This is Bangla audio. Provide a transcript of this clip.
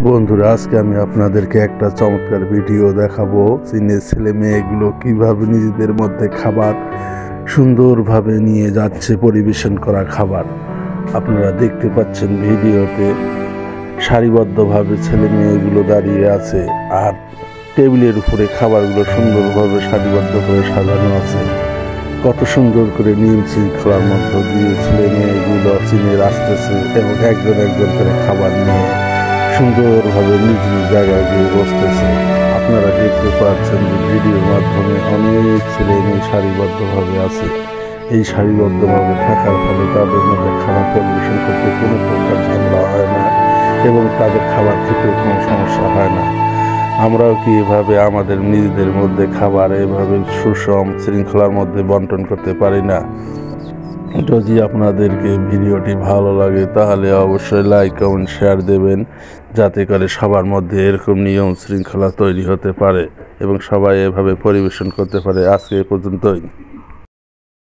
বন্ধুরা, আজকে আমি আপনাদেরকে একটা চমৎকার ভিডিও দেখাবো। চীনের ছেলে মেয়েগুলো কিভাবে নিজেদের মধ্যে খাবার সুন্দরভাবে নিয়ে যাচ্ছে, পরিবেশন করা খাবার আপনারা দেখতে পাচ্ছেন ভিডিওতে। সারিবদ্ধভাবে ছেলে মেয়েগুলো দাঁড়িয়ে আছে আর টেবিলের উপরে খাবারগুলো সুন্দরভাবে সারিবদ্ধ করে সাজানো আছে। কত সুন্দর করে নিয়ম শৃঙ্খলার মধ্য দিয়ে ছেলে মেয়েগুলো চীনের আসতেছে এবং একজন একজন করে খাবার নিয়ে সুন্দরভাবে নিজ নিজ জায়গায় গিয়ে বসতেছে। আপনারা দেখতে পাচ্ছেন যে ভিডিওর মাধ্যমে অনেক ছেলে মেয়ে সারিবদ্ধভাবে আছে। এই সারিবদ্ধভাবে থাকার ফলে তাদের মধ্যে খাবার পরিবেশন করতে কোনো প্রকার ঝামেলা হয় না এবং তাদের খাবার খেতেও কোনো সমস্যা হয় না। আমরাও কি এভাবে আমাদের নিজেদের মধ্যে খাবার এভাবে সুষম শৃঙ্খলার মধ্যে বন্টন করতে পারি না? যদি আপনাদেরকে ভিডিওটি ভালো লাগে তাহলে অবশ্যই লাইক কমেন্ট শেয়ার দেবেন, যাতে করে সবার মধ্যে এরকম নিয়ম শৃঙ্খলা তৈরি হতে পারে এবং সবাই এভাবে পরিবেশন করতে পারে। আজকে এ পর্যন্তই।